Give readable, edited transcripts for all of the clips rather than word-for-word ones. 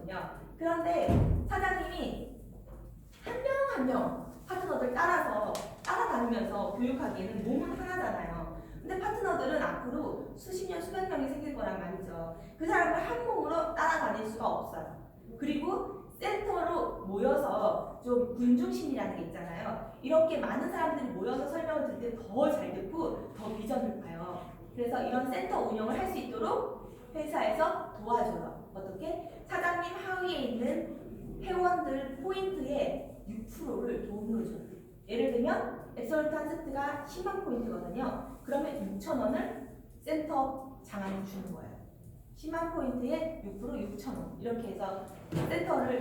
있거든요. 그런데 사장님이 한 명 한 명 파트너들 따라다니면서 교육하기에는 몸은 하나잖아요. 근데 파트너들은 앞으로 수십 년, 수백 명이 생길 거란 말이죠. 그 사람을 한 몸으로 따라다닐 수가 없어요. 그리고 센터로 모여서 좀 군중심이라는 게 있잖아요. 이렇게 많은 사람들이 모여서 설명을 들 때 더 잘 듣고 더 비전을 봐요. 그래서 이런 센터 운영을 할 수 있도록 회사에서 도와줘요. 어떻게? 사장님 하위에 있는 회원들 포인트의 6%를 돈으로 줘요. 예를 들면 앱솔루트 세트가 10만 포인트거든요. 그러면 6,000원을 센터 장한테 주는 거예요. 10만 포인트에 6% 6,000원 이렇게 해서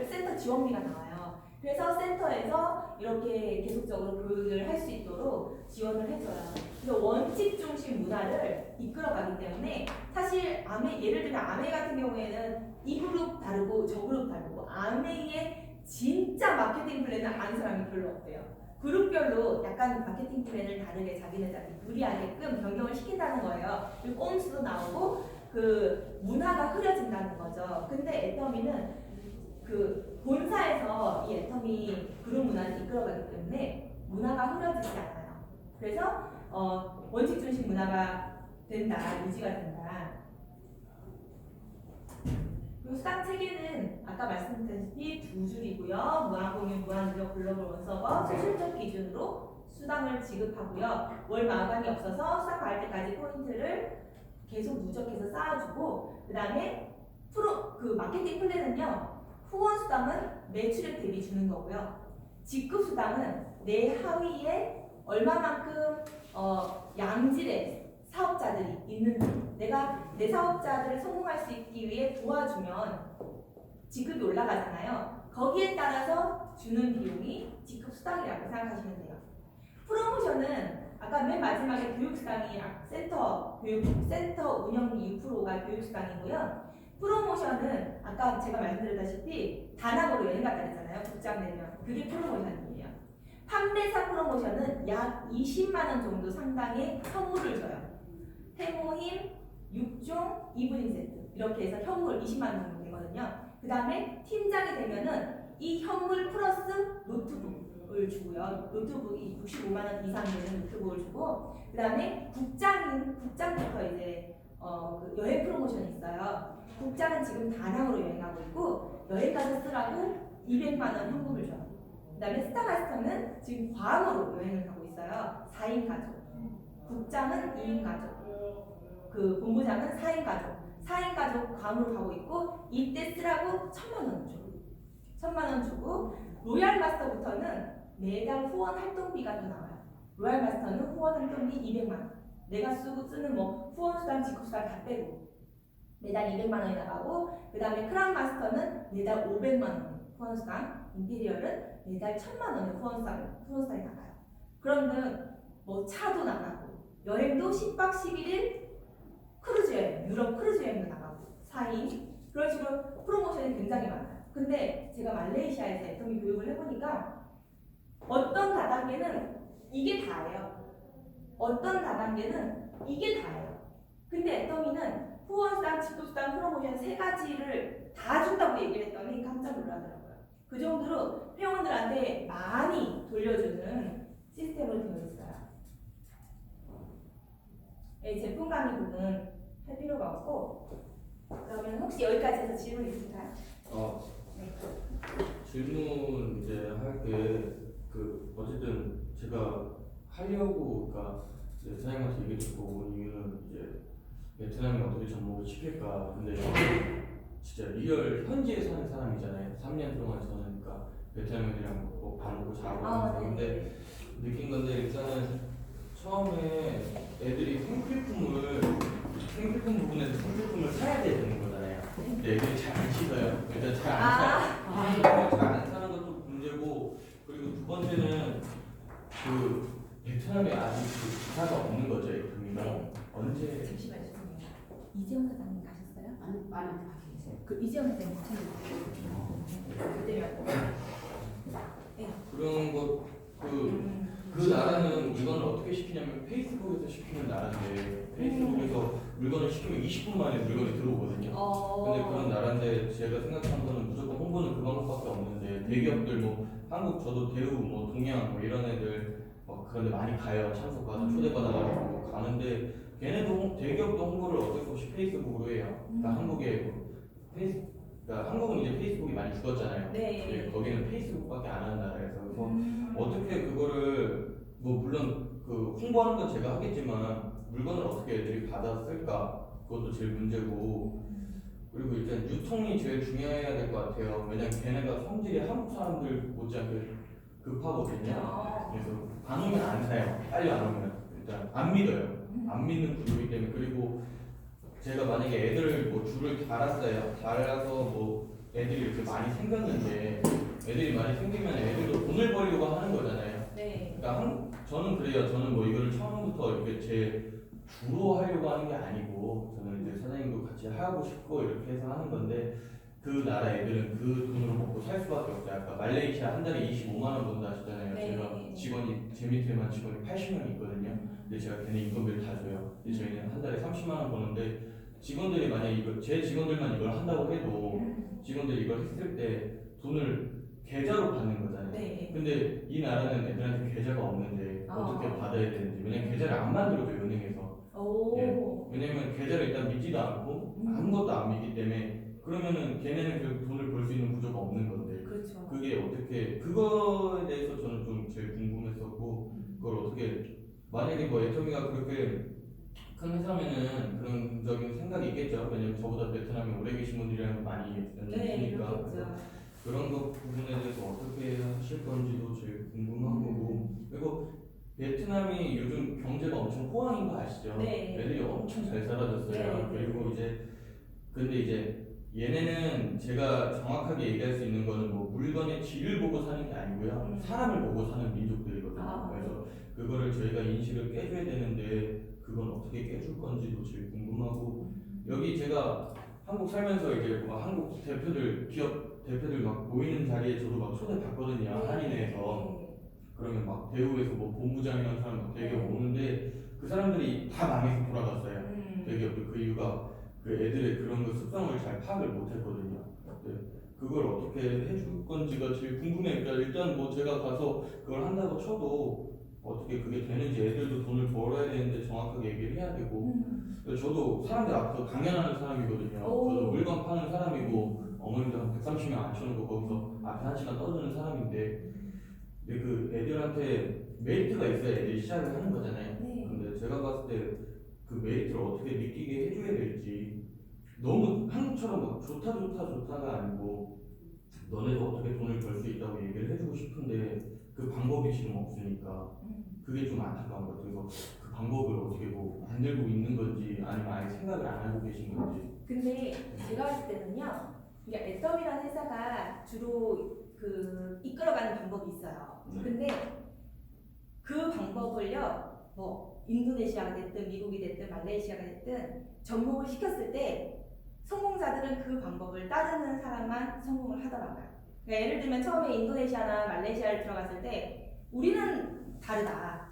센터 지원비가 나와요. 그래서 센터에서 이렇게 계속적으로 교육을 할 수 있도록 지원을 해줘요. 그래서 원칙 중심 문화를 이끌어가기 때문에 사실 예를 들면 아메 같은 경우에는 이 그룹 다르고 저 그룹 다르고 아메의 진짜 마케팅 플랜을 아는 사람이 별로 없대요. 그룹별로 약간 마케팅 플랜을 다르게 자기네들한테 유리하게끔 변경을 시킨다는 거예요. 그리고 꼼수도 나오고 그 문화가 흐려진다는 거죠. 근데 애터미는 그 본사에서 이 애터미 그룹 문화를 이끌어가기 때문에 문화가 흐려지지 않아요. 그래서 원칙 중심 문화가 된다, 유지가 된다. 그리고 수당 체계는 아까 말씀드렸다시피 두 줄이고요. 무한공유, 무한누적, 글로벌 원서버, 수술적 기준으로 수당을 지급하고요. 월 마감이 없어서 수당 받을 때까지 포인트를 계속 누적해서 쌓아주고, 그 다음에 그 마케팅 플랜은요, 후원 수당은 매출액 대비 주는 거고요. 직급 수당은 내 하위에 얼마만큼 양질의 사업자들이 있는지, 내가 내 사업자들을 성공할 수 있기 위해 도와주면 직급이 올라가잖아요. 거기에 따라서 주는 비용이 직급 수당이라고 생각하시면 돼요. 프로모션은 아까 맨 마지막에 교육수당이 센터 운영비 6%가 교육수당이고요. 프로모션은 아까 제가 말씀드렸다시피 다낭으로 여행 갔다 그랬잖아요. 국장 내면 그게 프로모션이에요. 판매사 프로모션은 약 20만 원 정도 상당의 선물을 줘요. 태모힘 6종 2분인 세트 이렇게 해서 현물 20만 원 정도 되거든요. 그 다음에 팀장이 되면은 이 현물 플러스 노트북을 주고요. 노트북이 65만 원 이상 되는 노트북을 주고, 그 다음에 국장부터 이제 그 여행 프로모션이 있어요. 국장은 지금 다낭으로 여행하고 있고 여행 가서 쓰라고 200만 원 현금을 줘요. 그 다음에 스타마스터는 지금 괌으로 여행을 가고 있어요. 4인 가족. 국장은 2인 가족. 그 본부장은 4인 가족. 4인 가족 괌으로 가고 있고 이때 쓰라고 1,000만 원 줘. 1,000만 원 주고, 로얄 마스터부터는 매달 후원 활동비가 더 나와요. 로얄 마스터는 후원 활동비 200만 원. 내가 쓰는 후원 수당, 직급 수당 다 빼고 매달 200만 원이 나가고, 그 다음에 크라운 마스터는 매달 500만 원 후원 수당, 임페리얼은 매달 1,000만 원의 후원 수당이 나가요. 그런데 차도 나가고 여행도 10박 11일 크루즈 여행, 유럽 크루즈 여행도 나가고 4인 그런 식으로 프로모션이 굉장히 많아요. 근데 제가 말레이시아에서 애터미 교육을 해보니까 어떤 다단계는 이게 다예요. 어떤 다단계는 이게 다예요. 근데 애터미는 후원수당, 직급수당, 프로모션 세 가지를 다 준다고 얘기를 했더니 깜짝 놀라더라고요. 그 정도로 회원들한테 많이 돌려주는 시스템으로 되어 있어요. 제품 강의 부분 할 필요가 없고, 그러면 혹시 여기까지 해서 질문 있을까요? 네. 질문 이제 할 때 어쨌든 제가 하려고 베트남한테 얘기 듣고 온 이유는 이제 베트남이 어떻게 접목을 시킬까. 근데 진짜 리얼 현지에 사는 사람이잖아요. 3년 동안 저는 베트남 애들이랑 밥 먹고 자고 하면서. 근데 느낀 건데 일단은 처음에 애들이 생필품 부분에서 생필품을 사야 되는 거잖아요. 근데 애들이 잘 안 신어요. 일단 잘 안 사는 것도 문제고, 그리고 두 번째는 베트남에 아직 기사가 없는 거죠. 이 언제? 잠시만요. 이재용 사장님 가셨어요? 많이 가 계세요. 그 이재용 사장님 그때면 그런 그 나라는 물건을 어떻게 시키냐면 페이스북에서 시키는 나라인데, 페이스북에서 물건을 시키면 20분 만에 물건이 들어오거든요. 근데 그런 나라인데 제가 생각한 거는 무조건 있잖아요. 대기업들 뭐 한국 저도 대우 뭐 동양 뭐 이런 애들 막 그런데 많이 가요. 참석받아 초대받아가지고 가는데 걔네도 대기업도 홍보를 어쩔 수 없이 페이스북으로 해요. 그러니까 한국에 뭐 그러니까 한국은 이제 페이스북이 많이 죽었잖아요. 네. 거기는 페이스북밖에 안 하는 나라에서 그래서 어떻게 그거를 뭐 물론 그 홍보하는 건 제가 하겠지만 물건을 어떻게 애들이 받았을까 그것도 제일 문제고 그리고 일단 유통이 제일 중요해야 될 것 같아요. 왜냐면 걔네가 성질이 한국 사람들 못지않게 급하거든요. 그래서 안 오면 안 사요. 빨리 안 오면 일단 안 믿어요. 안 믿는 구조이기 때문에 그리고 제가 만약에 애들을 뭐 줄을 달았어요. 달아서 뭐 애들이 이렇게 많이 생겼는데 애들이 많이 생기면 애들도 돈을 벌려고 하는 거잖아요. 네. 그러니까 저는 그래요. 저는 뭐 이거를 처음부터 이렇게 제 주로 하려고 하는 게 아니고 저는 이제 사장님도 같이 하고 싶고 이렇게 해서 하는 건데 그 나라 애들은 그 돈으로 먹고 살 수밖에 없어요. 아까 말레이시아 한 달에 25만 원 번다 하시잖아요. 네. 제가 직원이 제 밑에만 직원이 80명이 있거든요. 근데 제가 걔네 임금비를 다 줘요. 근데 저희는 한 달에 30만 원 버는데 직원들이 만약 이걸 제 직원들만 이걸 한다고 해도 직원들이 이걸 했을 때 돈을 계좌로 받는 거잖아요. 네. 근데 이 나라는 애들한테 계좌가 없는데 어떻게 받아야 되는지 왜냐면 계좌를 안 만들어줘요 은행에서. 오. 왜냐면 계좌를 일단 믿지도 않고 아무것도 안 믿기 때문에 그러면은 걔네는 결국 돈을 벌 수 있는 구조가 없는 건데 그렇죠. 그게 어떻게 그거에 대해서 저는 좀 제일 궁금했었고 그걸 어떻게 만약에 뭐 애터미가 그렇게 큰 회사면은 그런 적인 생각이 있겠죠. 왜냐면 저보다 베트남에 오래 계신 분들이랑 많이 네, 연습했으니까 그렇겠죠. 그런 것 부분에 대해서 어떻게 하실 건지도 제일 궁금한 거고 그리고 베트남이 요즘 경제가 엄청 호황인 거 아시죠? 네. 애들이 엄청 잘 살아졌어요. 네. 그리고 이제 근데 이제 얘네는 제가 정확하게 얘기할 수 있는 거는 뭐 물건의 질을 보고 사는 게 아니고요. 사람을 보고 사는 민족들이거든요. 그래서 그거를 저희가 인식을 깨줘야 되는데 그건 어떻게 깨줄 건지도 제일 궁금하고 여기 제가 한국 살면서 이제 막 한국 대표들 기업 대표들 막 모이는 자리에 저도 막 초대 받거든요. 한인회에서 그러면 막 대우에서 뭐 본부장이라는 사람 막 되게 오는데 그 사람들이 다 망해서 돌아갔어요. 대기업들 그 이유가 그 애들의 그런 그 습성을 잘 파악을 못했거든요. 네. 그걸 어떻게 해줄 건지가 제일 궁금해요. 그러니까 일단 뭐 제가 가서 그걸 한다고 쳐도 어떻게 그게 되는지 애들도 돈을 벌어야 되는데 정확하게 얘기를 해야 되고 저도 사람들 앞에서 강연하는 사람이거든요. 저도 물건 파는 사람이고 어머님들 한 130명 앉혀놓고 거기서 앞에 1시간 떠드는 사람인데 근데 그 애들한테 메리트가 있어야 애들이 시작을 하는 거잖아요. 네. 근데 제가 봤을 때 그 메리트를 어떻게 느끼게 해줘야 될지 너무 한국처럼 막 좋다가 아니고 너네도 어떻게 돈을 벌 수 있다고 얘기를 해주고 싶은데 그 방법이 지금 없으니까 그게 좀 안타까운 것 같아요. 그래서 그 방법을 어떻게 뭐 만들고 있는 건지 아니면 아예 생각을 안 하고 계신 건지. 근데 제가 봤을 때는요. 그러니까 애덤이라는 회사가 주로 그 이끌어가는 방법이 있어요. 근데 그 방법을요. 뭐 인도네시아가 됐든 미국이 됐든 말레이시아가 됐든 접목을 시켰을 때 성공자들은 그 방법을 따르는 사람만 성공을 하더라고요. 그러니까 예를 들면 처음에 인도네시아나 말레이시아를 들어갔을 때 우리는 다르다.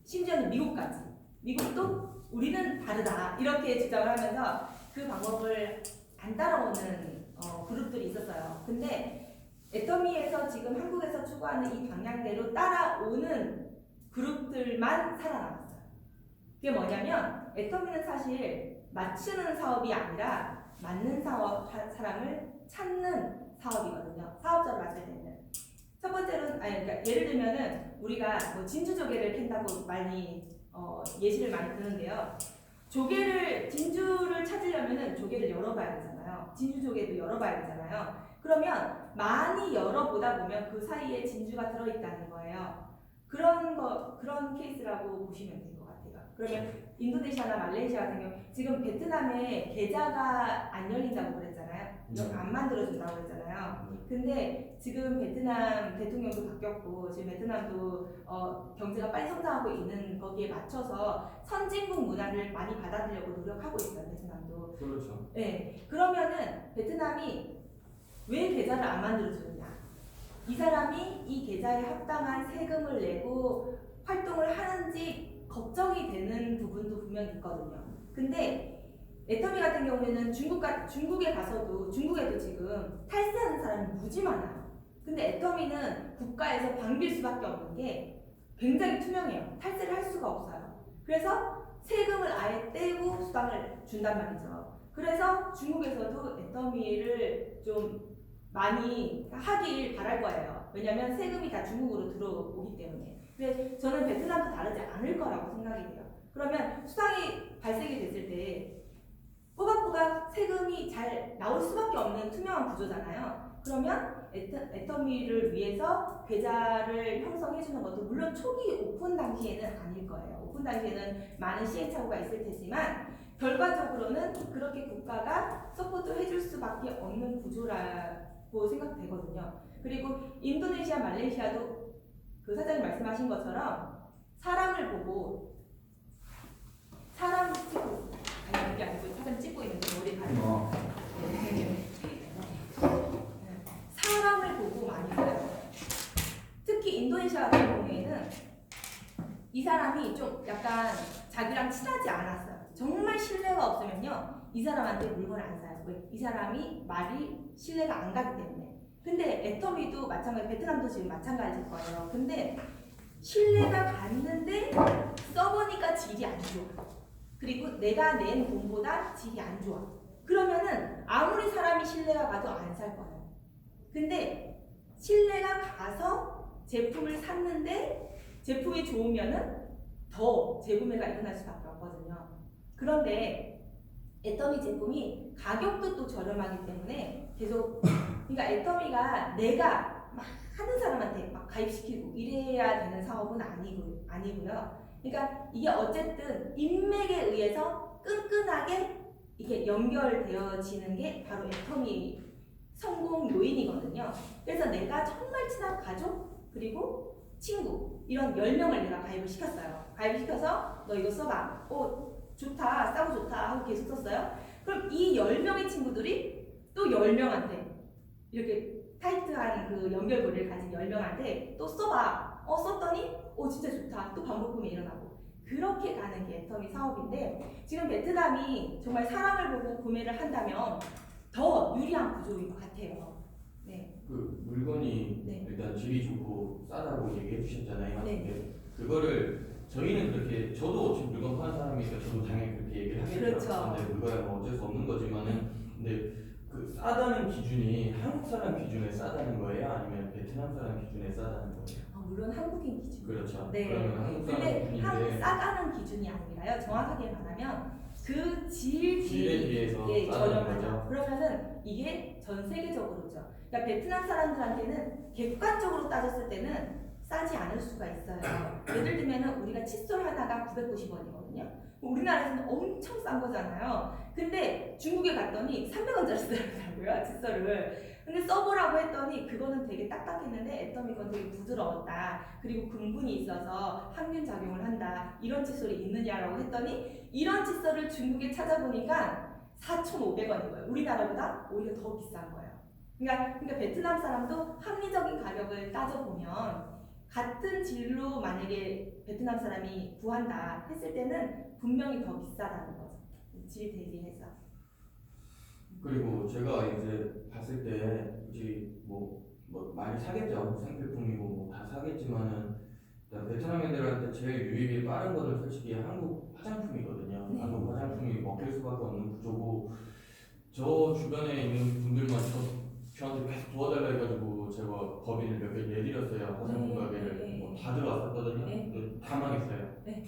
심지어는 미국까지. 미국도 우리는 다르다. 이렇게 주장을 하면서 그 방법을 안 따라오는 그룹들이 있었어요. 근데 애터미에서 지금 한국에서 추구하는 이 방향대로 따라오는 그룹들만 살아남았어요. 그게 뭐냐면 애터미는 사실 맞추는 사업이 아니라 맞는 사람을 찾는 사업이거든요. 사업자를 맞춰야 되는. 첫 번째로는 그러니까 예를 들면은 우리가 뭐 진주 조개를 캔다고 많이 예시를 많이 드는데요. 진주를 찾으려면은 조개를 열어봐야 되잖아요. 진주 조개도 열어봐야 되잖아요. 그러면 많이 열어보다 보면 그 사이에 진주가 들어있다는 거예요. 그런 케이스라고 보시면 될 것 같아요. 그러면 인도네시아나 말레이시아 같은 경우 지금 베트남에 계좌가 안 열린다고 그랬잖아요. 안 만들어준다고 그랬잖아요. 근데 지금 베트남 대통령도 바뀌었고 지금 베트남도 경제가 빨리 성장하고 있는 거기에 맞춰서 선진국 문화를 많이 받아들이려고 노력하고 있어요. 베트남도. 그렇죠. 네. 그러면은 베트남이 왜 계좌를 안 만들어주느냐? 이 사람이 이 계좌에 합당한 세금을 내고 활동을 하는지 걱정이 되는 부분도 분명히 있거든요. 근데 애터미 같은 경우에는 중국에 가서도 중국에도 지금 탈세하는 사람이 무지 많아요. 근데 애터미는 국가에서 반길 수밖에 없는 게 굉장히 투명해요. 탈세를 할 수가 없어요. 그래서 세금을 아예 떼고 수당을 준단 말이죠. 그래서 중국에서도 애터미를 좀 많이 하길 바랄 거예요. 왜냐하면 세금이 다 중국으로 들어오기 때문에. 근데 저는 베트남도 다르지 않을 거라고 생각이 돼요. 그러면 수당이 발생이 됐을 때 꼬박꼬박 세금이 잘 나올 수밖에 없는 투명한 구조잖아요. 그러면 애터미를 위해서 계좌를 형성해주는 것도 물론 초기 오픈 당시에는 아닐 거예요. 오픈 당시에는 많은 시행착오가 있을 테지만 결과적으로는 그렇게 국가가 서포트 해줄 수밖에 없는 구조라고 생각되거든요. 그리고 인도네시아, 말레이시아도 그 사장님 말씀하신 것처럼 사람을 보고 사람 찍고 아니 그게 아니고 사람 찍고 있는데 머리 가리고 사람을 보고 많이 써요. 특히 인도네시아 같은 경우에는 이 사람이 좀 약간 자기랑 친하지 않았어요. 정말 신뢰가 없으면요 이 사람한테 물건을 안 사요. 왜? 이 사람이 말이 신뢰가 안 가기 때문에. 근데 애터미도 마찬가지, 베트남도 지금 마찬가지일 거예요. 근데 신뢰가 갔는데 써보니까 질이 안 좋아. 그리고 내가 낸 돈보다 질이 안 좋아. 그러면은 아무리 사람이 신뢰가 가도 안 살 거예요. 근데 신뢰가 가서 제품을 샀는데 제품이 좋으면은 더 재구매가 일어날 수밖에 없거든요. 그런데 애터미 제품이 가격도 또 저렴하기 때문에 계속 그러니까 애터미가 내가 막 하는 사람한테 막 가입시키고 이래야 되는 사업은 아니고요. 그러니까 이게 어쨌든 인맥에 의해서 끈끈하게 이게 연결되어지는 게 바로 애터미 성공 요인이거든요. 그래서 내가 정말 친한 가족 그리고 친구 이런 10명을 내가 가입을 시켰어요. 가입을 시켜서 너 이거 써봐. 좋다, 싸고 좋다 하고 계속 썼어요. 그럼 이 10명의 친구들이 또 10명한테 이렇게 타이트한 그 연결고리를 가진 10명한테 또 써봐. 썼더니 진짜 좋다. 또 반복구매 일어나고. 그렇게 가는 게 애터미 사업인데 지금 베트남이 정말 사람을 보고 구매를 한다면 더 유리한 구조인 것 같아요. 네. 그 물건이 네. 일단 질이 좋고 싸다고 얘기해 주셨잖아요. 네. 그거를 저희는 그렇게 저도 지금 물건 파는 사람이니까 저도 당연히 그렇게 얘기를 하겠죠. 그렇죠. 근데 물건은 뭐 어쩔 수 없는 거지만은 근데 그 싸다는 기준이 한국 사람 기준에 싸다는 거예요? 아니면 베트남 사람 기준에 싸다는 거예요? 물론 한국인 기준. 그렇죠. 네. 그러면 한국 사람 근데 기준인데 싸다는 기준이 아니라요. 정확하게 말하면 그 질이 비해서 싸다는 저렴하죠. 거죠. 그러면은 이게 전 세계적으로죠. 그러니까 베트남 사람들한테는 객관적으로 따졌을 때는 싸지 않을 수가 있어요. 예를 들면은 우리가 칫솔 하나가 990원이거든요. 우리나라에서는 엄청 싼 거잖아요. 근데 중국에 갔더니 300원짜리 쓰더라고요, 칫솔을. 근데 써보라고 했더니 그거는 되게 딱딱했는데 애터미 건 되게 부드러웠다. 그리고 금분이 있어서 항균 작용을 한다. 이런 칫솔이 있느냐라고 했더니 이런 칫솔을 중국에 찾아보니까 4,500원인 거예요. 우리나라보다 오히려 더 비싼 거예요. 그러니까 베트남 사람도 합리적인 가격을 따져보면 같은 질로 만약에 베트남 사람이 구한다 했을 때는 분명히 더 비싸다는 거죠. 질 대비해서. 그리고 제가 이제 봤을 때 굳이 뭐 많이 사겠죠. 생필품이고 뭐 다 사겠지만은 일단 베트남 애들한테 제일 유입이 빠른 거는 솔직히 한국 화장품이거든요. 네. 한국 화장품이 먹힐 수밖에 없는 구조고 저 주변에 있는 분들만 저한테 계속 도와달라 해가지고 제가 법인을 몇 개 내드렸어요. 화장품 가게를 뭐 다 들어왔었거든요. 네. 근데 다 망했어요. 네.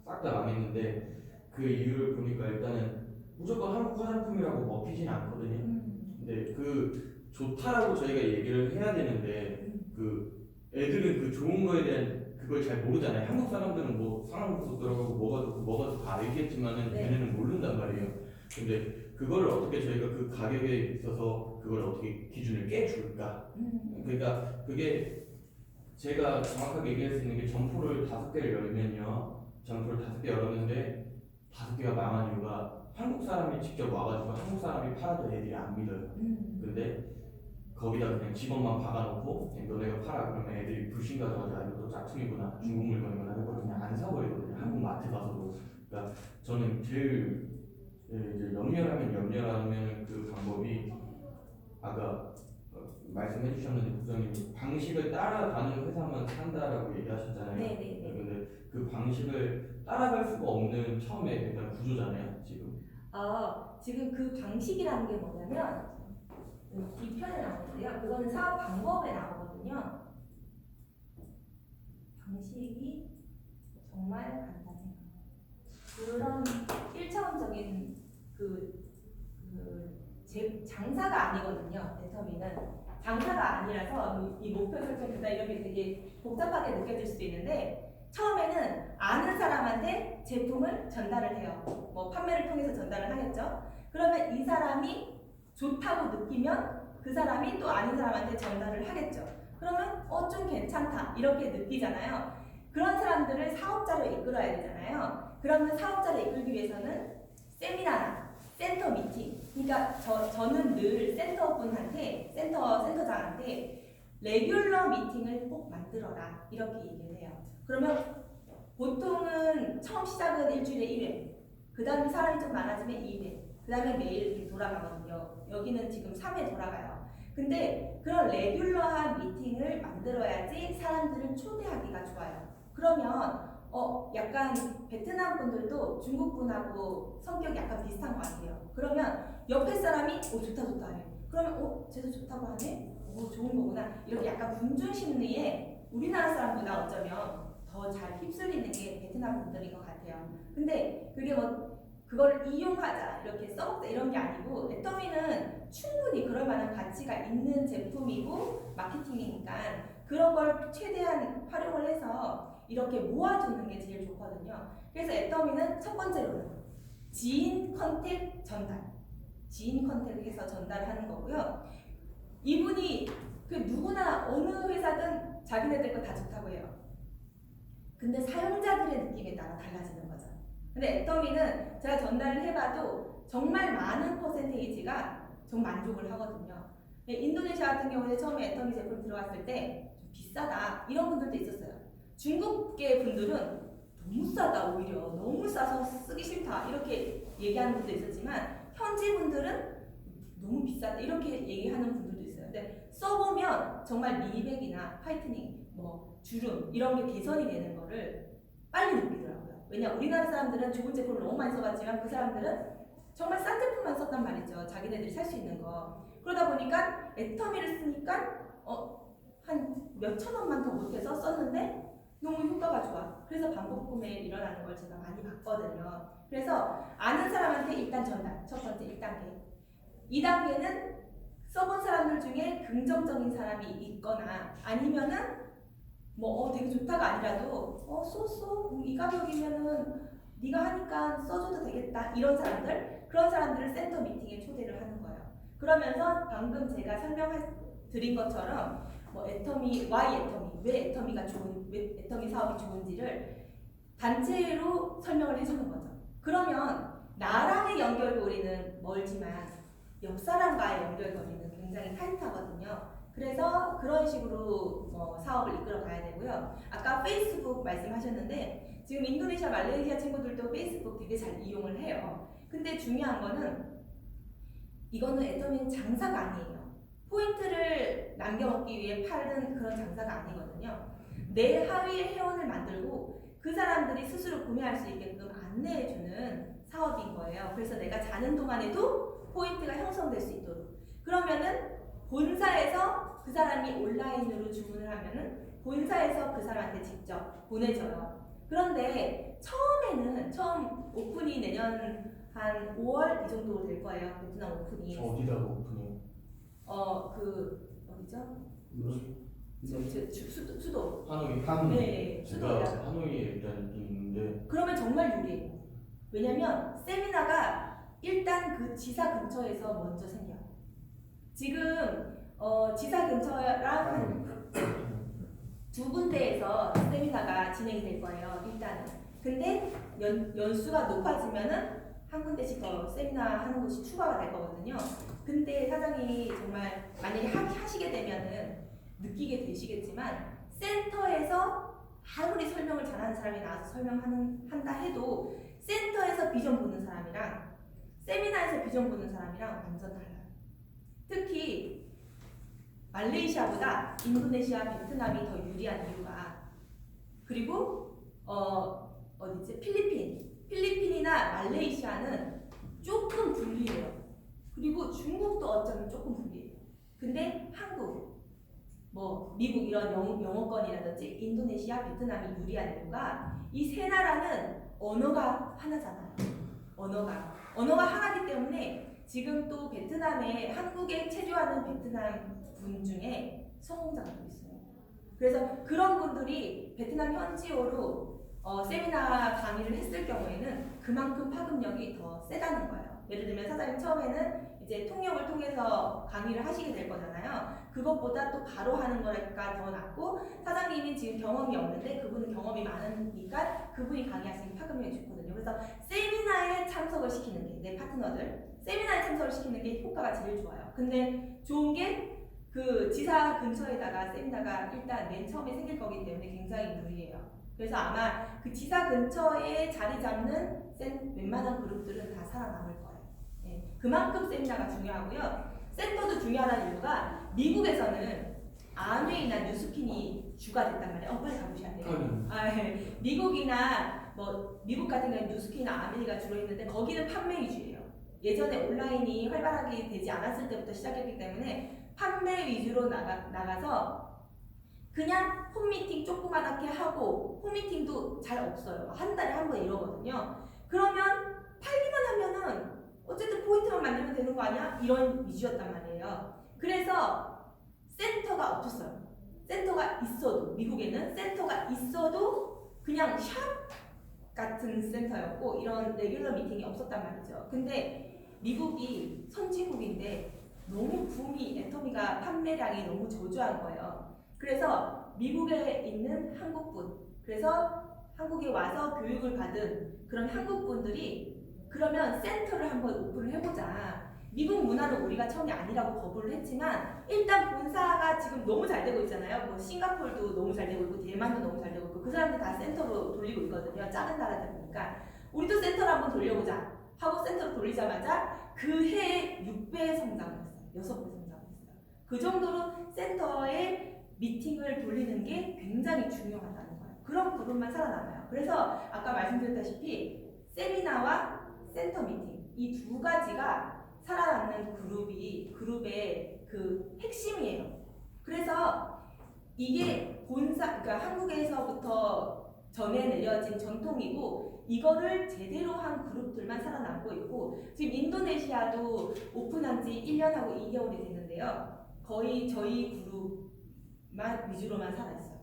싹 다 망했는데 그 이유를 보니까 일단은 무조건 한국 화장품이라고 먹히진 않거든요. 근데 그 좋다라고 저희가 얘기를 해야 되는데 그 애들은 그 좋은 거에 대한 그걸 잘 모르잖아요. 한국 사람들은 뭐 상황부터 들어가고 뭐가 좋고 뭐가 좋고 알겠지만은 네. 걔네는 모른단 말이에요. 근데 그거를 어떻게 저희가 그 가격에 있어서 그걸 어떻게 기준을 깨줄까? 그러니까 그게 제가 정확하게 얘기할 수 있는 게 점포를 5개를 열면요. 점포를 5개 열었는데 5개가 망한 이유가 한국 사람이 직접 와가지고 한국 사람이 팔아도 애들이 안 믿어요. 근데 거기다 그냥 직원만 박아놓고 너네가 팔아 그러면 애들이 불신 가져가지고 이것도 짝퉁이구나 중국 물건이구나 해서 그냥 안 사버리거든요. 한국 마트 가서도. 그러니까 저는 제일 이제 염려라면 그 방법이 아까 말씀해 주셨는데 부장님이 방식을 따라가는 회사만 산다라고 얘기하셨잖아요. 네네네. 근데 그 방식을 따라갈 수가 없는 처음에 일단 구조잖아요. 지금 그 방식이라는 게 뭐냐면 뒤편에 나오는데요. 그거는 사업 방법에 나오거든요. 방식이 정말 간단해요. 그런 1차원적인 장사가 아니거든요. 애터미는 장사가 아니라서 이 목표 설정이다 이런 게 되게 복잡하게 느껴질 수도 있는데 처음에는 아는 사람한테 제품을 전달을 해요. 뭐 판매를 통해서 전달을 하겠죠. 그러면 이 사람이 좋다고 느끼면 그 사람이 또 아는 사람한테 전달을 하겠죠. 그러면 좀 괜찮다 이렇게 느끼잖아요. 그런 사람들을 사업자로 이끌어야 되잖아요. 그러면 사업자를 이끌기 위해서는 세미나나 센터 미팅. 그러니까 저는 늘 센터장한테 레귤러 미팅을 꼭 만들어라 이렇게 얘기를 해요. 그러면 보통은 처음 시작은 일주일에 1회, 그 다음에 사람이 좀 많아지면 2회, 그 다음에 매일 이렇게 돌아가거든요. 여기는 지금 3회 돌아가요. 근데 그런 레귤러한 미팅을 만들어야지 사람들을 초대하기가 좋아요. 그러면 약간 베트남 분들도 중국 분하고 성격이 약간 비슷한 것 같아요. 그러면 옆에 사람이 좋다 해. 그러면 쟤도 좋다고 하네? 좋은 거구나. 이렇게 약간 군중 심리에 우리나라 사람보다 어쩌면 더 잘 휩쓸리는 게 베트남 분들인 것 같아요. 근데 그게 그걸 이용하자, 이렇게 써먹자 이런 게 아니고 애터미는 충분히 그럴 만한 가치가 있는 제품이고 마케팅이니까 그런 걸 최대한 활용을 해서 이렇게 모아주는 게 제일 좋거든요. 그래서 애터미는 첫 번째로는 지인 컨택 전달, 지인 컨택을 해서 전달하는 거고요. 이분이 누구나 어느 회사든 자기네들 거 다 좋다고 해요. 근데 사용자들의 느낌에 따라 달라지는 거죠. 근데 애터미는 제가 전달을 해봐도 정말 많은 퍼센테이지가 좀 만족을 하거든요. 인도네시아 같은 경우에 처음에 애터미 제품 들어갔을 때 좀 비싸다 이런 분들도 있었어요. 중국계 분들은 너무 싸다, 오히려 너무 싸서 쓰기 싫다 이렇게 얘기하는 분도 있었지만 현지 분들은 너무 비싸다 이렇게 얘기하는 분들도 있어요. 근데 써보면 정말 미백이나 화이트닝, 주름 이런 게 개선이 되는 거를 빨리 느끼더라고요. 왜냐 우리나라 사람들은 좋은 제품을 너무 많이 써봤지만 그 사람들은 정말 싼 제품만 썼단 말이죠. 자기네들이 살 수 있는 거. 그러다 보니까 애터미를 쓰니까 한 몇천 원만 더 못해서 썼는데 너무 효과가 좋아. 그래서 반복 구매 일어나는 걸 제가 많이 봤거든요. 그래서 아는 사람한테 일단 전달. 첫 번째 1단계. 2단계는 써본 사람들 중에 긍정적인 사람이 있거나 아니면은 되게 좋다가 아니라도 써. 이 가격이면은 네가 하니까 써줘도 되겠다. 이런 사람들, 그런 사람들을 센터 미팅에 초대를 하는 거예요. 그러면서 방금 제가 설명드린 것처럼 애터미, 왜 애터미 사업이 좋은지를 단체로 설명을 해주는 거죠. 그러면 나랑의 연결고리는 멀지만 옆 사람과의 연결고리는 굉장히 타이트하거든요. 그래서 그런 식으로 사업을 이끌어 가야 되고요. 아까 페이스북 말씀하셨는데 지금 인도네시아, 말레이시아 친구들도 페이스북 되게 잘 이용을 해요. 근데 중요한 거는 이거는 애터미는 장사가 아니에요. 포인트를 남겨먹기 위해 파는 그런 장사가 아니거든요. 내 하위의 회원을 만들고 그 사람들이 스스로 구매할 수 있게끔 안내해주는 사업인 거예요. 그래서 내가 자는 동안에도 포인트가 형성될 수 있도록. 그러면은 본사에서 그 사람이 온라인으로 주문을 하면은 본사에서 그 사람한테 직접 보내줘요. 그런데 처음 오픈이 내년 한 5월 이 정도 될 거예요. 베트남 오픈이. 어디다가 오픈해요? 어디죠? 네. 수도. 하노이. 네, 제가 수도요. 하노이에 일단 있는데. 그러면 정말 유리해요. 왜냐면 세미나가 일단 그 지사 근처에서 먼저 생겨요. 지금 지사 근처랑 한 두 군데에서 세미나가 진행이 될 거예요. 일단은. 근데 연수가 높아지면은 한 군데씩 더 세미나 하는 곳이 추가가 될 거거든요. 근데 사장님이 정말 만약에 하시게 되면은 느끼게 되시겠지만 센터에서 아무리 설명을 잘하는 사람이 나와서 설명한다 해도 센터에서 비전 보는 사람이랑 세미나에서 비전 보는 사람이랑 완전 달라요. 특히 말레이시아보다 인도네시아, 베트남이 더 유리한 이유가 그리고 어디지? 필리핀이나 말레이시아는 조금 불리해요. 그리고 중국도 어쩌면 조금 불리해요. 근데 한국, 뭐 미국 이런 영어권이라든지 인도네시아, 베트남이 유리한 이유가 이 세 나라는 언어가 하나잖아요. 언어가 하나이기 때문에 지금 또 베트남에 한국에 체류하는 베트남 분 중에 성공자가 또 있어요. 그래서 그런 분들이 베트남 현지어로 세미나 강의를 했을 경우에는 그만큼 파급력이 더 세다는 거예요. 예를 들면 사장님 처음에는 이제 통역을 통해서 강의를 하시게 될 거잖아요. 그것보다 또 바로 하는 거니까 더 낫고 사장님이 지금 경험이 없는데 그분은 경험이 많으니까 그분이 강의하시는 파급력이 좋거든요. 그래서 세미나에 참석을 시키는 게 내 파트너들 세미나에 참석을 시키는 게 효과가 제일 좋아요. 근데 좋은 게 그 지사 근처에다가 세미나가 일단 맨 처음에 생길 거기 때문에 굉장히 무리해요. 그래서 아마 그 지사 근처에 자리 잡는 웬만한 그룹들은 다 살아남을 거예요. 네, 그만큼 세미나가 중요하고요. 센터도 중요하다는 이유가 미국에서는 아메이나 뉴스킨이 주가 됐단 말이에요. 빨리 가보셔야 돼요. 네. 미국이나 뭐 미국 같은 경우는 뉴스킨이나 아메이가 주로 있는데 거기는 판매 위주예요. 예전에 온라인이 활발하게 되지 않았을 때부터 시작했기 때문에 판매 위주로 나가서 그냥 홈미팅 조그맣게 하고 홈미팅도 잘 없어요. 한 달에 한 번 이러거든요. 그러면 팔기만 하면은 어쨌든 포인트만 만들면 되는 거 아니야? 이런 위주였단 말이에요. 그래서 센터가 없었어요. 센터가 있어도 미국에는 센터가 있어도 그냥 샵 같은 센터였고 이런 레귤러 미팅이 없었단 말이죠. 근데 미국이 선진국인데 너무 붐이 애터미가 판매량이 너무 저조한 거예요. 그래서 미국에 있는 한국분, 그래서 한국에 와서 교육을 받은 그런 한국분들이 그러면 센터를 한번 오픈을 해보자. 미국 문화는 우리가 처음에 아니라고 거부를 했지만 일단 본사가 지금 너무 잘 되고 있잖아요. 뭐 싱가포르도 너무 잘 되고 있고 대만도 너무 잘 되고 있고 그 사람들 다 센터로 돌리고 있거든요. 작은 나라들이니까 우리도 센터를 한번 돌려보자 하고 센터로 돌리자마자 그 해에 6배 성장을 했어요. 6배 성장을 했어요. 그 정도로 센터에 미팅을 돌리는 게 굉장히 중요하다는 거예요. 그런 부분만 살아남아요. 그래서 아까 말씀드렸다시피 세미나와 센터 미팅 이 두 가지가 살아남는 그룹의 그 핵심이에요. 그래서 이게 그러니까 한국에서부터 전해 내려진 전통이고 이거를 제대로 한 그룹들만 살아남고 있고 지금 인도네시아도 오픈한 지 1년하고 2개월이 됐는데요. 거의 저희 그룹만 위주로만 살아있어요.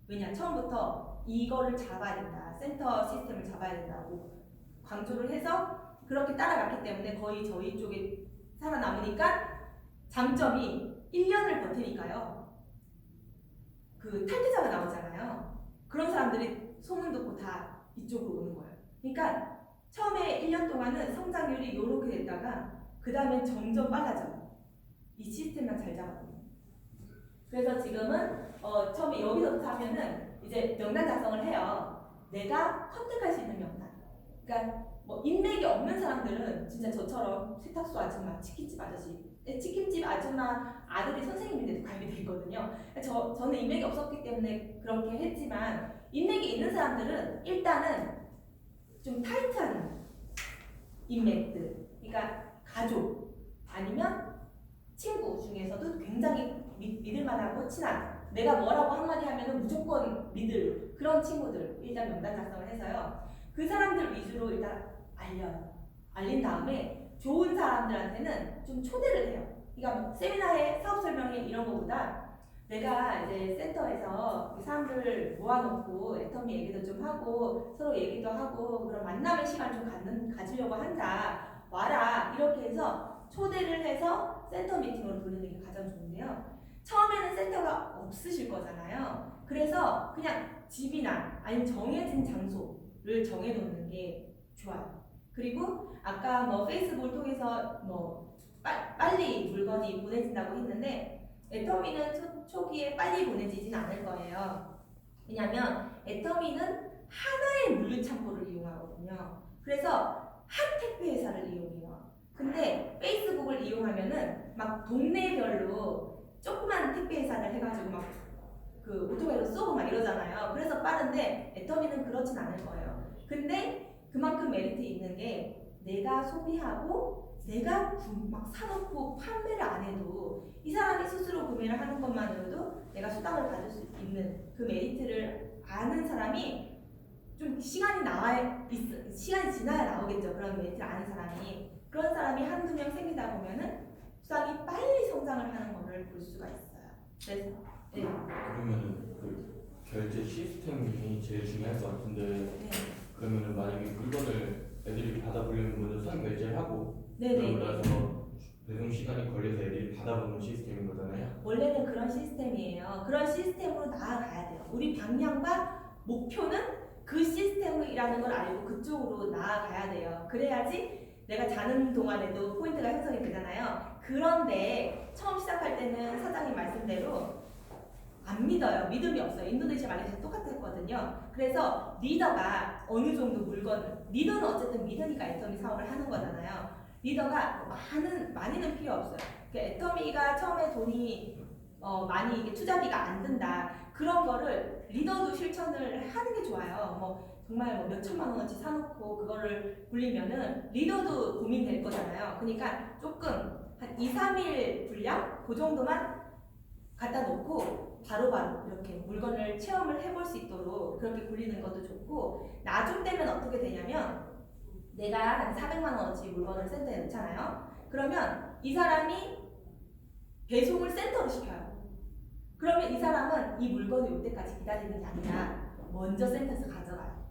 왜냐? 처음부터 이거를 잡아야 된다. 센터 시스템을 잡아야 된다고 강조를 해서 그렇게 따라갔기 때문에 거의 저희 쪽에 살아남으니까 장점이 1년을 버티니까요. 그 탈퇴자가 나오잖아요. 그런 사람들이 소문 듣고 다 이쪽으로 오는 거예요. 그러니까 처음에 1년 동안은 성장률이 이렇게 됐다가 그 다음엔 점점 빨라져요. 이 시스템만 잘 잡아보면. 그래서 지금은 처음에 여기서부터 하면은 이제 명단 작성을 해요. 내가 컨택할 수 있는 명단. 그러니까 뭐 인맥이 없는 사람들은 진짜 저처럼 세탁소 아줌마, 치킨집 아저씨, 치킨집 아줌마 아들이 선생님인데도 가입이 돼 있거든요. 저는 인맥이 없었기 때문에 그렇게 했지만 인맥이 있는 사람들은 일단은 좀 타이트한 인맥들, 그러니까 가족 아니면 친구 중에서도 굉장히 믿을만하고 친한 내가 뭐라고 한마디 하면 무조건 믿을 그런 친구들 일단 명단 작성을 해서요. 그 사람들 위주로 일단 알려요. 알린 다음에 좋은 사람들한테는 좀 초대를 해요. 그러니까 뭐 세미나에 사업 설명회 이런 거보다 내가 이제 센터에서 사람들 모아놓고 애터미 얘기도 좀 하고 서로 얘기도 하고 그런 만남의 시간 좀 가지려고 한다. 와라 이렇게 해서 초대를 해서 센터 미팅으로 돌리는 게 가장 좋은데요. 처음에는 센터가 없으실 거잖아요. 그래서 그냥 집이나 아니면 정해진 장소를 정해놓는 게 좋아요. 그리고 아까 뭐 페이스북을 통해서 뭐 빨리 물건이 보내진다고 했는데 애터미는 초기에 빨리 보내지진 않을 거예요. 왜냐면 애터미는 하나의 물류 창고를 이용하거든요. 그래서 한 택배 회사를 이용해요. 근데 페이스북을 이용하면은 막 동네별로 조그만 택배 회사를 해가지고 막 그 오토바이로 쏘고 막 이러잖아요. 그래서 빠른데 애터미는 그렇진 않을 거예요. 근데 그만큼 메리트 있는 게 내가 소비하고 내가 막 사놓고 판매를 안 해도 이 사람이 스스로 구매를 하는 것만으로도 내가 수당을 받을 수 있는 그 메리트를 아는 사람이 좀 시간이 지나야 나오겠죠. 그런 메리트를 아는 사람이. 그런 사람이 한두 명 생기다 보면은 수당이 빨리 성장을 하는 것을 볼 수가 있어요. 그래서 네. 그러면은 그 결제 시스템이 제일 중요할 것 같은데 네. 그러면은 만약에 물건을 애들이 받아보려면 먼저 수당 결제를 하고 네네. 그러고 나서 배송 시간이 걸려서 애들이 받아보는 시스템인 거잖아요. 원래는 그런 시스템이에요. 그런 시스템으로 나아가야 돼요. 우리 방향과 목표는 그 시스템이라는 걸 알고 그쪽으로 나아가야 돼요. 그래야지 내가 자는 동안에도 포인트가 형성이 되잖아요. 그런데 처음 시작할 때는 사장님 말씀대로 안 믿어요. 믿음이 없어요. 인도네시아 말레이시아 똑같았거든요. 그래서 리더가 어느 정도 리더는 어쨌든 믿으니까 애터미 사업을 하는 거잖아요. 리더가 많이는 필요 없어요. 애터미가 처음에 돈이 많이 이게 투자비가 안 든다. 그런 거를 리더도 실천을 하는 게 좋아요. 정말 몇 천만 원어치 사놓고 그거를 굴리면은 리더도 고민될 거잖아요. 그러니까 조금 한 2, 3일 분량? 그 정도만 갖다 놓고 바로바로 이렇게 물건을 체험을 해볼 수 있도록 그렇게 굴리는 것도 좋고, 나중 되면 어떻게 되냐면 내가 한 400만 원어치 물건을 센터에 놓잖아요. 그러면 이 사람이 배송을 센터로 시켜요. 그러면 이 사람은 이 물건이 올 때까지 기다리는 게 아니라 먼저 센터에서 가져가요.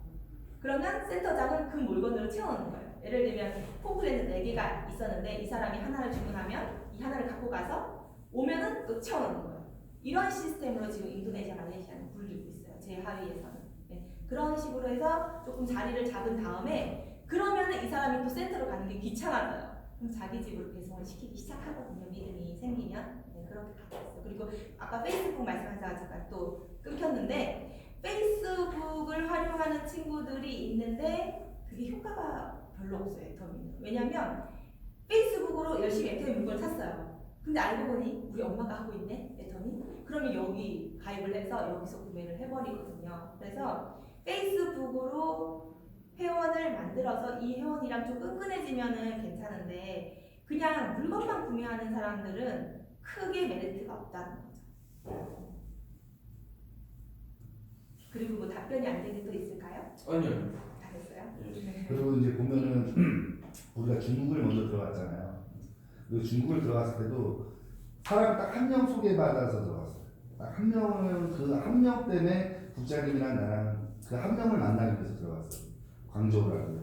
그러면 센터장은 그 물건으로 채워놓는 거예요. 예를 들면 폼플레트 4개가 있었는데 이 사람이 하나를 주문하면 이 하나를 갖고 가서 오면은 또 채워놓는 거예요. 이런 시스템으로 지금 인도네시아, 말레이시아는 굴리고 있어요. 제 하위에서는. 네. 그런 식으로 해서 조금 자리를 잡은 다음에 그러면은 이 사람이 또 센터로 가는 게 귀찮아져요. 그럼 자기 집으로 배송을 시키기 시작하거든요. 믿음이 생기면. 네, 그렇게 가고 있어요. 그리고 아까 페이스북 말씀하다가 잠깐 또 끊겼는데, 페이스북을 활용하는 친구들이 있는데 그게 효과가 별로 없어요. 애터미는. 왜냐면 페이스북으로 열심히 애터미 물건을 샀어요. 근데 알고 보니 우리 엄마가 하고 있네, 애터미. 그러면 여기 가입을 해서 여기서 구매를 해버리거든요. 그래서 페이스북으로 회원을 만들어서 이 회원이랑 좀 끈끈해지면은 괜찮은데 그냥 물건만 구매하는 사람들은 크게 메리트가 없다는 거죠. 그리고 뭐 답변이 안 된 게 또 있을까요? 아니요. 다 됐어요? 예. 네. 그리고 이제 보면은 우리가 중국을 먼저 들어갔잖아요. 그리고 중국을 들어갔을 때도 사람 딱 한 명 소개받아서 들어갔어요. 딱 한 명은 그 한 명 때문에 국장님이랑 나랑 그 한 명을 만나기 위해서 들어갔어요. 광저우라는 데.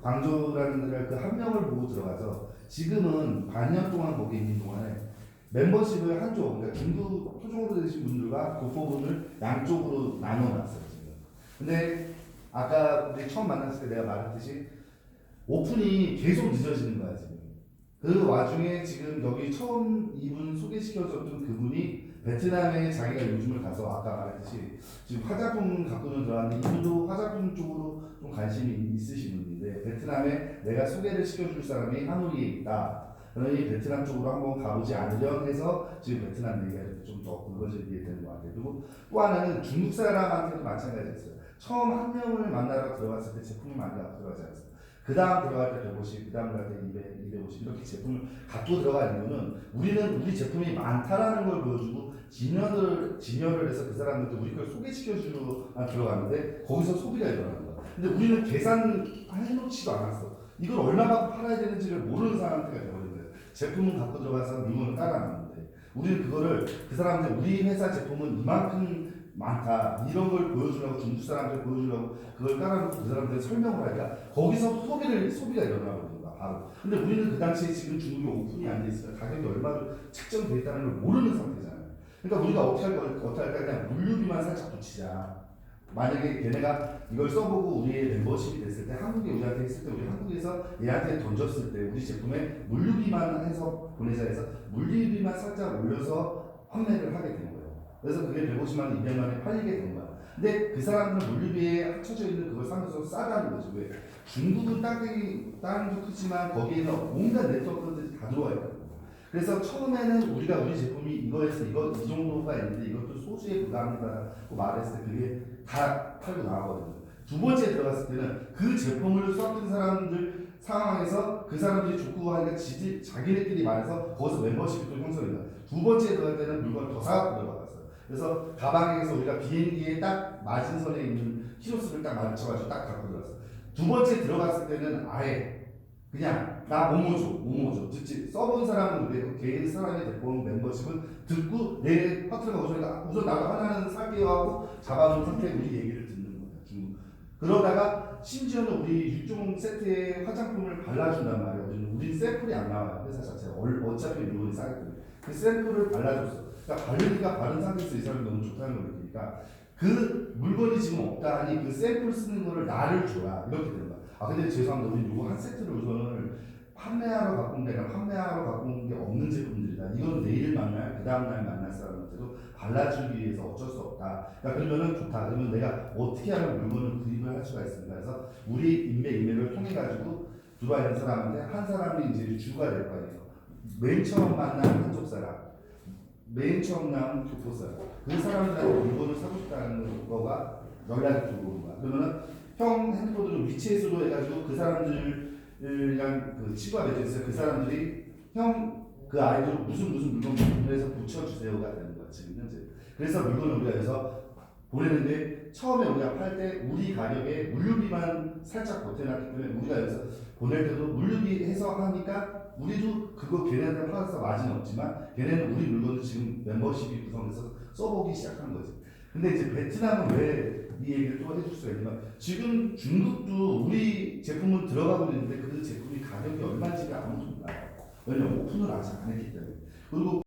광저우라는 데를 그 한 명을 보고 들어가서 지금은 반년 동안 거기 있는 동안에 멤버십을 한쪽, 그러니까 중국 토종으로 되신 분들과 그 부분을 양쪽으로 나눠놨어요 지금. 근데 아까 우리 처음 만났을 때 내가 말했듯이 오픈이 계속 늦어지는 거야 지금. 그 와중에 지금 여기 처음 이분 소개시켜줬던 그분이 베트남에 자기가 요즘을 가서 아까 말했듯이 지금 화장품 갖고는 들어왔는데 이분도 화장품 쪽으로 좀 관심이 있으신 분인데 베트남에 내가 소개를 시켜줄 사람이 하노이에 있다. 그러니 베트남 쪽으로 한번 가보지 않으려 해서 지금 베트남 얘기가 좀 더 굵어지게 되는 것 같아요. 그리고 또 하나는 중국 사람한테도 마찬가지였어요. 처음 한 명을 만나러 들어갔을 때 제품을 많이 갖고 들어가지 않았어요. 그 다음 들어갈 때 150, 그 다음 들어갈 때 200, 250 이렇게 제품을 갖고 들어간 이유는 우리는 우리 제품이 많다라는 걸 보여주고 진열을 해서 그 사람들한테 우리 걸 소개시켜주러 들어갔는데 거기서 소비가 일어나는 거야. 근데 우리는 계산해놓지도 않았어. 이걸 얼마나 팔아야 되는지를 모르는 사람한테가 되어버린 거예요. 제품은 갖고 들어가서 물건을 깔아놨는데 우리는 그거를 그 사람한테 우리 회사 제품은 이만큼 많다 이런 걸 보여주려고 중국 사람들 보여주려고 그걸 깔아놓고 그 사람들 설명을 하니까 거기서 소비가 일어나버리는 거야 바로. 근데 우리는 그 당시에 지금 중국이 오픈이 안 돼 있으니까 가격이 얼마로 책정돼 있다는 걸 모르는 상태잖아요. 그러니까 우리가 어떻게 할까 그냥 물류비만 살짝 붙이자. 만약에 걔네가 이걸 써보고 우리의 멤버십이 됐을 때 한국에 우리한테 했을 때 우리 한국에서 얘한테 던졌을 때 우리 제품에 물류비만 해서 보내자 해서 물류비만 살짝 올려서 판매를 하게 된 거예요. 그래서 그게 150만 원, 200만 원에 팔리게 된 거야. 근데 그 사람들은 물류비에 합쳐져 있는 그걸 사면서 싸다는 거죠. 왜? 중국은 땅도 크지만 거기에는 온갖 네트워크들이 다 들어와 있거든요. 그래서 처음에는 우리가 우리 제품이 이거에서 이거 이 정도가 있는데 이것도 소수에 불과합니다라고 말했을 때 그게 다 팔고 나가거든요. 두 번째 들어갔을 때는 그 제품을 썼던 사람들 상황에서 그 사람들이 족구하니까 자기네끼리 말해서 거기서 멤버십이 또 형성된다. 두 번째 들어갈 때는 물건을 더 사갖고 들어갔어요. 그래서 가방에서 우리가 비행기에 딱 마진선에 있는 키로수를 딱 맞춰가지고 딱 갖고 들어갔어요. 두 번째 들어갔을 때는 아예 그냥 나 모모죠. 즉 써본 사람은 내 개인 사람의 대본 멤버십은 듣고 내 파트너가 우선 나도 하나는 살게요 하고 잡아놓은 상태에 우리 얘기를 듣는 거예요. 그러다가 심지어는 우리 6종 세트에 화장품을 발라준단 말이에요. 우린 샘플이 안 나와요. 회사 자체가 어차피 물건이 싸기 때문에 그 샘플을 발라줬어. 그러니까 바르니까 바른 상태에서 이 사람이 너무 좋다는 걸 느끼니까 그 물건이 지금 없다 하니 그 샘플 쓰는 거를 나를 줘라 이렇게 되는 거야. 아 근데 죄송합니다. 우리 이거 한 세트를 우선을 판매하러 갖고 온 게 아니라 판매하러 갖고 온 게 없는 제품들이다. 이건 내일 만날 그 다음날 만날 사람한테도 발라주기 위해서 어쩔 수 없다. 그러니까 그러면은 좋다. 그러면 내가 어떻게 하면 물건을 구입을 할 수가 있습니까? 그래서 우리 인맥을 통해 가지고 들어와 있는 사람한테 한 사람이 이제 주가 될 거 아니에요. 맨 처음 만난 한쪽 사람, 맨 처음 나온 교포 사람, 그 사람들한테 물건을 사고 싶다는 거가 연락이 들어오는 거야. 그러면은 형 핸드폰으로 위치에서도 해가지고 그 사람들이랑 그 친구가 맺어있어요. 그 사람들이 형 그 아이돌 무슨 물건 해서 붙여주세요가 되는 거야 지금 현재. 그래서 물건을 우리가 해서 보내는데 처음에 우리가 팔 때 우리 가격에 물류비만 살짝 보태놨기 때문에 우리가 여기서 보낼 때도 물류비 해서 하니까 우리도 그거 걔네한테 팔아서 마진 없지만 걔네는 우리 물건을 지금 멤버십이 구성돼서 써보기 시작한 거지. 근데 이제 베트남은 왜 이 얘기를 또 해줄 수가 있냐면 지금 중국도 우리 제품은 들어가고 있는데 그 제품이 가격이 얼마인지가 아무도 몰라요. 왜냐면 오픈을 아직 안 했기 때문에. 그리고